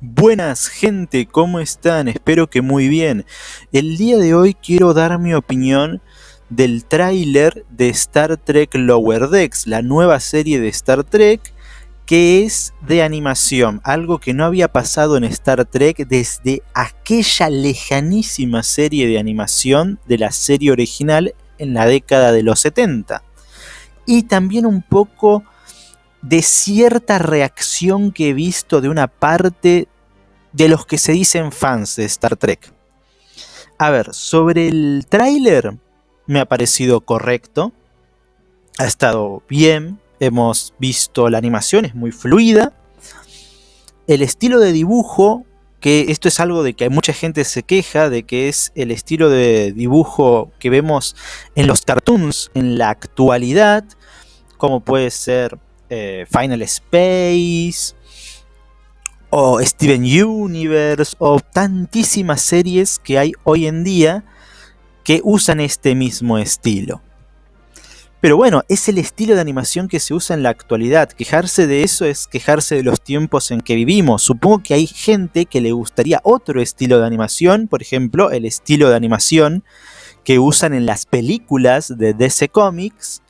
Buenas gente, ¿cómo están? Espero que muy bien. El día de hoy quiero dar mi opinión del tráiler de Star Trek Lower Decks, la nueva serie de Star Trek que es de animación, algo que no había pasado en Star Trek desde aquella lejanísima serie de animación de la serie original en la década de los 70. Y también un poco de cierta reacción que he visto de una parte de los que se dicen fans de Star Trek. A ver, sobre el tráiler me ha parecido correcto, ha estado bien, hemos visto la animación, es muy fluida, el estilo de dibujo, que esto es algo de que mucha gente se queja, de que es el estilo de dibujo que vemos en los cartoons en la actualidad, como puede ser Final Space, o Steven Universe, o tantísimas series que hay hoy en día que usan este mismo estilo. Pero bueno, es el estilo de animación que se usa en la actualidad. Quejarse de eso es quejarse de los tiempos en que vivimos. Supongo que hay gente que le gustaría otro estilo de animación, por ejemplo, el estilo de animación que usan en las películas de DC Comics,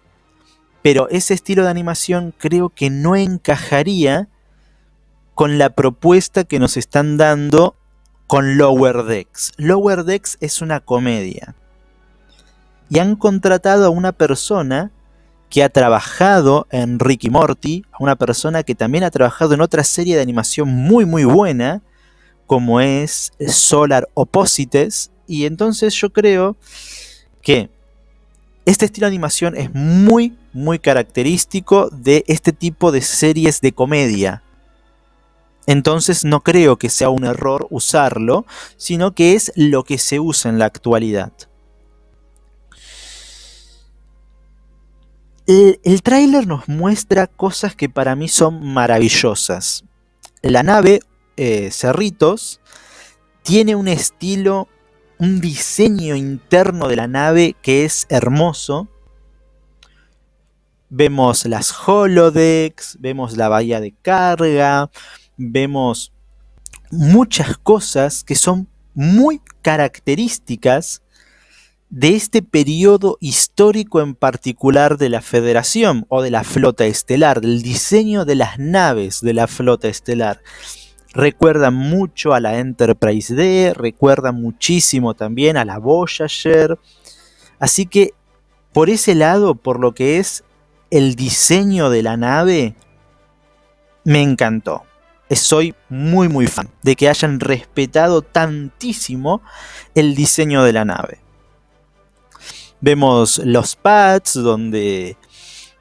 pero ese estilo de animación creo que no encajaría con la propuesta que nos están dando con Lower Decks. Lower Decks es una comedia. Y han contratado a una persona que ha trabajado en Rick y Morty, a una persona que también ha trabajado en otra serie de animación muy muy buena, como es Solar Opposites, y entonces yo creo que este estilo de animación es muy muy característico de este tipo de series de comedia. Entonces no creo que sea un error usarlo, sino que es lo que se usa en la actualidad. El tráiler nos muestra cosas que para mí son maravillosas. La nave Cerritos tiene un estilo, un diseño interno de la nave que es hermoso. Vemos las holodecks, vemos la bahía de carga, vemos muchas cosas que son muy características de este periodo histórico en particular de la Federación o de la Flota Estelar, del diseño de las naves de la Flota Estelar. Recuerda mucho a la Enterprise D, recuerda muchísimo también a la Voyager. Así que por ese lado, por lo que es el diseño de la nave, me encantó. Soy muy muy fan de que hayan respetado tantísimo el diseño de la nave. Vemos los pads donde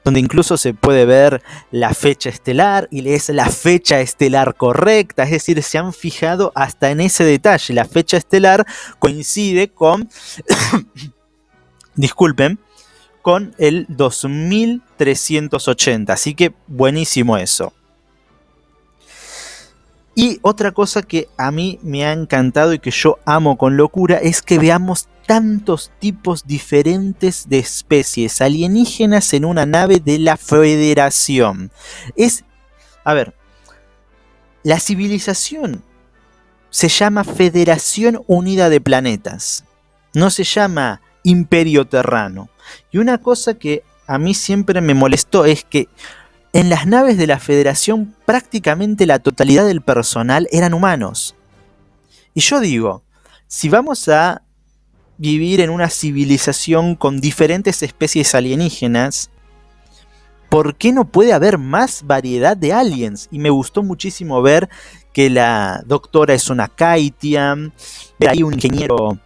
incluso se puede ver la fecha estelar y es la fecha estelar correcta, es decir, se han fijado hasta en ese detalle. La fecha estelar coincide con, disculpen, con el 2380, así que buenísimo eso. Y otra cosa que a mí me ha encantado y que yo amo con locura es que veamos tantos tipos diferentes de especies alienígenas en una nave de la Federación. A ver, la civilización se llama Federación Unida de Planetas, no se llama Imperio Terrano. Y una cosa que a mí siempre me molestó es que en las naves de la Federación prácticamente la totalidad del personal eran humanos. Y yo digo, si vamos a vivir en una civilización con diferentes especies alienígenas, ¿por qué no puede haber más variedad de aliens? Y me gustó muchísimo ver que la doctora es una Kaitian, ver ahí un ingeniero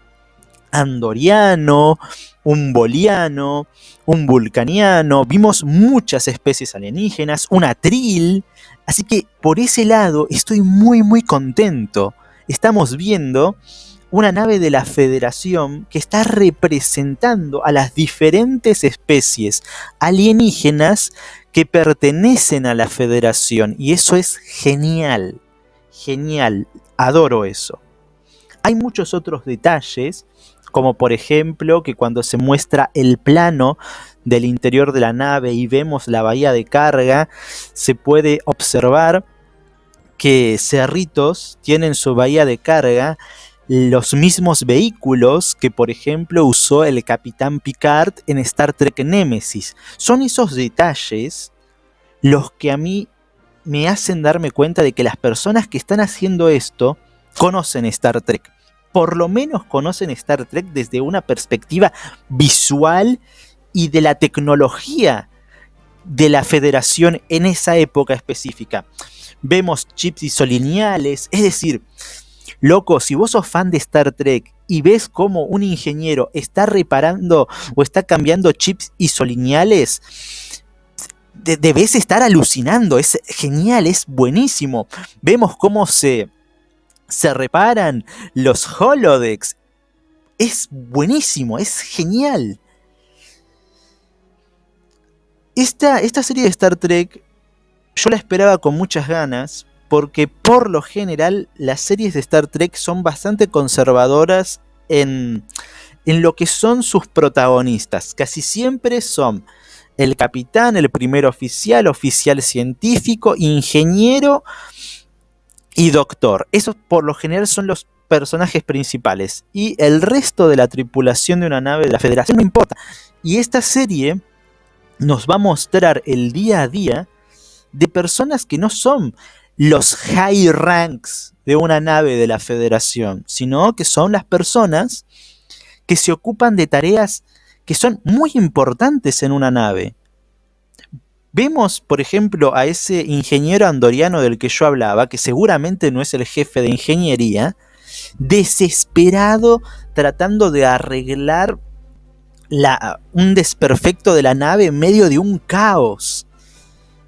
andoriano, un boliano, un vulcaniano, vimos muchas especies alienígenas, una Trill, así que por ese lado estoy muy muy contento. Estamos viendo una nave de la Federación que está representando a las diferentes especies alienígenas que pertenecen a la Federación, y eso es genial, genial, adoro eso. Hay muchos otros detalles, como por ejemplo que cuando se muestra el plano del interior de la nave y vemos la bahía de carga, se puede observar que Cerritos tiene en su bahía de carga los mismos vehículos que, por ejemplo, usó el Capitán Picard en Star Trek Nemesis. Son esos detalles los que a mí me hacen darme cuenta de que las personas que están haciendo esto conocen Star Trek. Por lo menos conocen Star Trek desde una perspectiva visual y de la tecnología de la Federación en esa época específica. Vemos chips isolineales, es decir, loco, si vos sos fan de Star Trek y ves cómo un ingeniero está reparando o está cambiando chips isolineales, debes estar alucinando, es genial, es buenísimo. Vemos cómo se reparan los holodecks, es buenísimo, es genial. Esta serie de Star Trek yo la esperaba con muchas ganas, porque por lo general las series de Star Trek son bastante conservadoras en lo que son sus protagonistas. Casi siempre son el capitán, el primer oficial, oficial científico, ingeniero y doctor. Esos por lo general son los personajes principales. Y el resto de la tripulación de una nave de la Federación no importa. Y esta serie nos va a mostrar el día a día de personas que no son los high ranks de una nave de la Federación, sino que son las personas que se ocupan de tareas que son muy importantes en una nave. Vemos, por ejemplo, a ese ingeniero andoriano del que yo hablaba, que seguramente no es el jefe de ingeniería, desesperado tratando de arreglar un desperfecto de la nave en medio de un caos.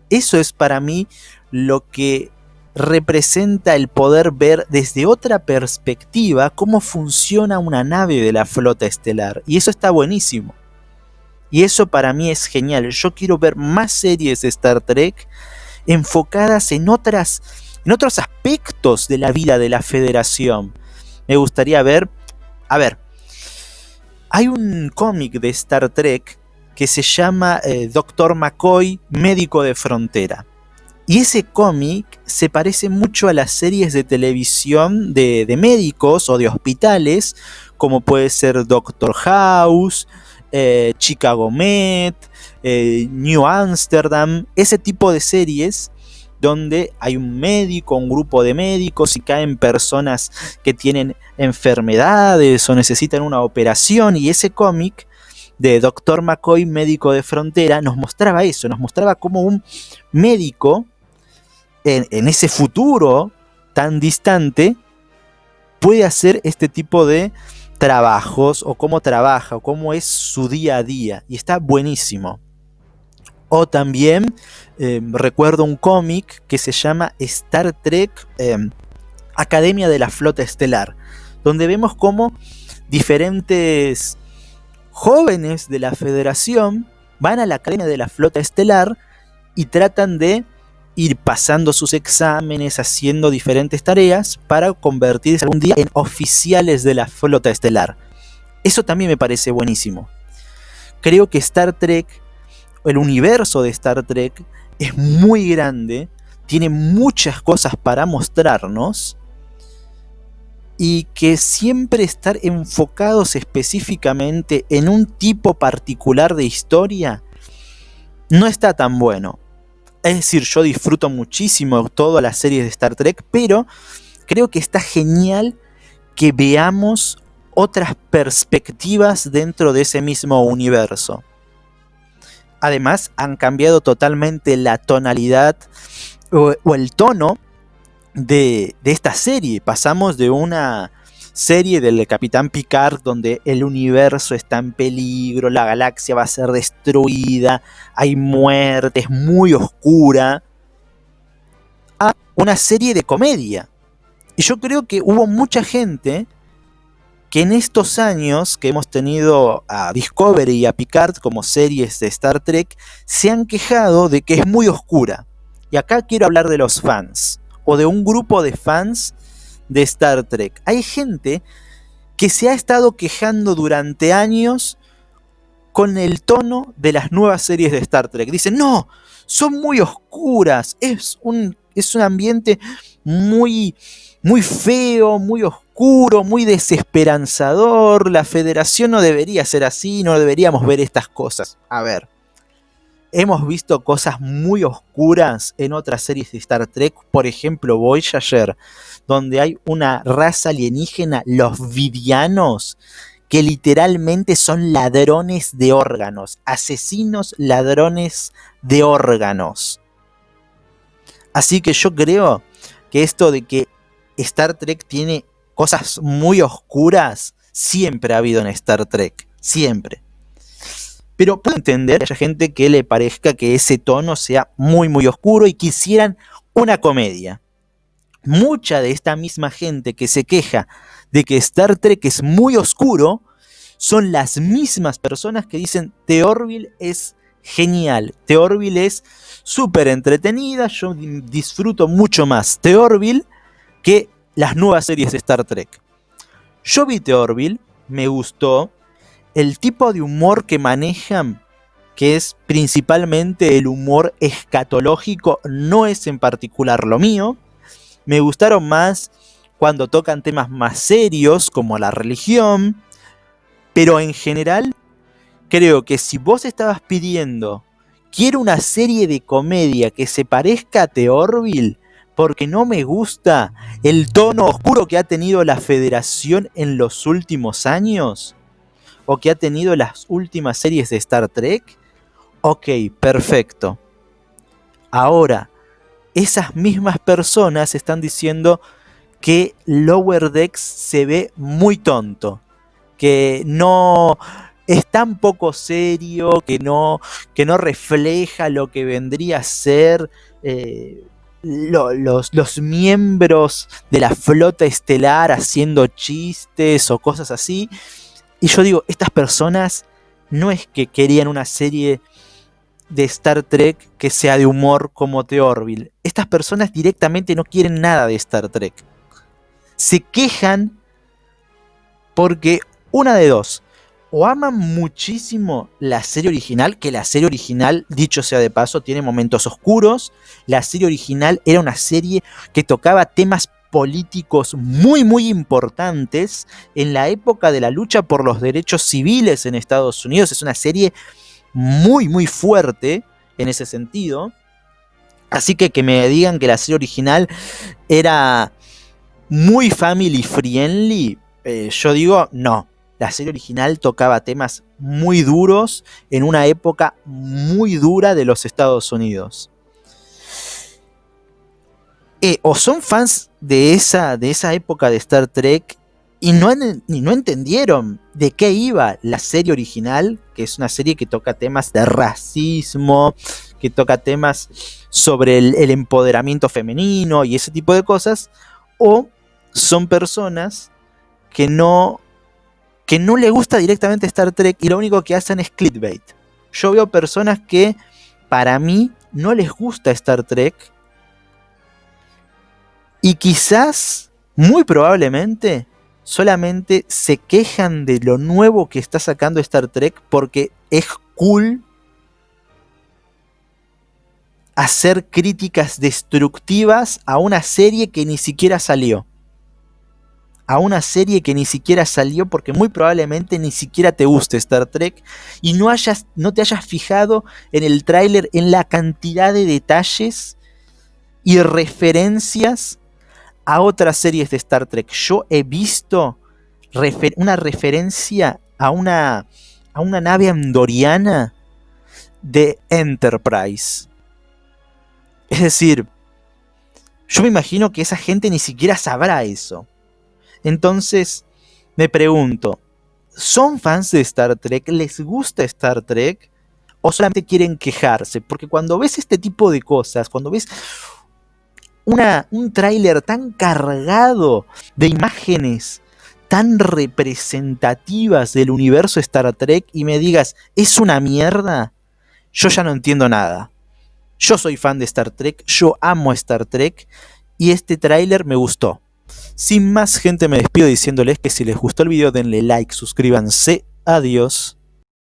Eso es para mí lo que representa el poder ver desde otra perspectiva cómo funciona una nave de la flota estelar. Y eso está buenísimo. Y eso para mí es genial. Yo quiero ver más series de Star Trek enfocadas en otros aspectos de la vida de la Federación. Me gustaría ver... A ver, hay un cómic de Star Trek que se llama Dr. McCoy, médico de frontera. Y ese cómic se parece mucho a las series de televisión de médicos o de hospitales, como puede ser Doctor House, Chicago Med, New Amsterdam, ese tipo de series donde hay un médico, un grupo de médicos y caen personas que tienen enfermedades o necesitan una operación, y ese cómic de Dr. McCoy, médico de frontera, nos mostraba eso, nos mostraba cómo un médico en ese futuro tan distante puede hacer este tipo de trabajos, o cómo trabaja, o cómo es su día a día, y está buenísimo. O también recuerdo un cómic que se llama Star Trek Academia de la Flota Estelar, donde vemos cómo diferentes jóvenes de la Federación van a la Academia de la Flota Estelar y tratan de ir pasando sus exámenes, haciendo diferentes tareas para convertirse algún día en oficiales de la Flota Estelar. Eso también me parece buenísimo. Creo que Star Trek, el universo de Star Trek, es muy grande, tiene muchas cosas para mostrarnos, y que siempre estar enfocados específicamente en un tipo particular de historia no está tan bueno. Es decir, yo disfruto muchísimo todas las series de Star Trek, pero creo que está genial que veamos otras perspectivas dentro de ese mismo universo. Además, han cambiado totalmente la tonalidad o el tono de esta serie. Pasamos de una serie del Capitán Picard donde el universo está en peligro, la galaxia va a ser destruida, hay muerte, es muy oscura, a una serie de comedia. Y yo creo que hubo mucha gente que en estos años que hemos tenido a Discovery y a Picard como series de Star Trek, se han quejado de que es muy oscura. Y acá quiero hablar de los fans, o de un grupo de fans de Star Trek. Hay gente que se ha estado quejando durante años con el tono de las nuevas series de Star Trek. Dicen, no, son muy oscuras, es un ambiente muy, muy feo, muy oscuro, muy desesperanzador. La Federación no debería ser así, no deberíamos ver estas cosas. A ver, hemos visto cosas muy oscuras en otras series de Star Trek, por ejemplo Voyager, donde hay una raza alienígena, los Vidianos, que literalmente son ladrones de órganos, asesinos ladrones de órganos. Así que yo creo que esto de que Star Trek tiene cosas muy oscuras, siempre ha habido en Star Trek, siempre. Pero puedo entender que haya gente que le parezca que ese tono sea muy muy oscuro y quisieran una comedia. Mucha de esta misma gente que se queja de que Star Trek es muy oscuro son las mismas personas que dicen The Orville es genial, The Orville es súper entretenida, yo disfruto mucho más The Orville que las nuevas series de Star Trek. Yo vi The Orville, me gustó, el tipo de humor que manejan, que es principalmente el humor escatológico, no es en particular lo mío. Me gustaron más cuando tocan temas más serios como la religión, pero en general creo que si vos estabas pidiendo quiero una serie de comedia que se parezca a The Orville, porque no me gusta el tono oscuro que ha tenido la Federación en los últimos años, o que ha tenido las últimas series de Star Trek, ok, perfecto. Ahora, esas mismas personas están diciendo que Lower Decks se ve muy tonto, que no es tan poco serio, que no refleja lo que vendría a ser los miembros de la flota estelar haciendo chistes o cosas así. Y yo digo, estas personas no es que querían una serie de Star Trek que sea de humor como The Orville. Estas personas directamente no quieren nada de Star Trek. Se quejan porque una de dos: o aman muchísimo la serie original, que la serie original, dicho sea de paso, tiene momentos oscuros. La serie original era una serie que tocaba temas políticos muy muy importantes en la época de la lucha por los derechos civiles en Estados Unidos. Es una serie muy muy fuerte en ese sentido. Así que me digan que la serie original era muy family friendly, yo digo no. La serie original tocaba temas muy duros en una época muy dura de los Estados Unidos. O son fans de esa época de Star Trek y no entendieron de qué iba la serie original, que es una serie que toca temas de racismo, que toca temas sobre el empoderamiento femenino y ese tipo de cosas, o son personas que no le gusta directamente Star Trek y lo único que hacen es clickbait. Yo veo personas que para mí no les gusta Star Trek y quizás, muy probablemente, solamente se quejan de lo nuevo que está sacando Star Trek porque es cool hacer críticas destructivas a una serie que ni siquiera salió. A una serie que ni siquiera salió porque muy probablemente ni siquiera te guste Star Trek y no te hayas fijado en el tráiler, en la cantidad de detalles y referencias a otras series de Star Trek. Yo he visto una referencia a una nave andoriana de Enterprise. Es decir, yo me imagino que esa gente ni siquiera sabrá eso. Entonces, me pregunto, ¿son fans de Star Trek? ¿Les gusta Star Trek? ¿O solamente quieren quejarse? Porque cuando ves este tipo de cosas, cuando ves un tráiler tan cargado de imágenes tan representativas del universo Star Trek y me digas, ¿es una mierda? Yo ya no entiendo nada. Yo soy fan de Star Trek, yo amo Star Trek y este tráiler me gustó. Sin más, gente, me despido diciéndoles que si les gustó el video denle like, suscríbanse, adiós.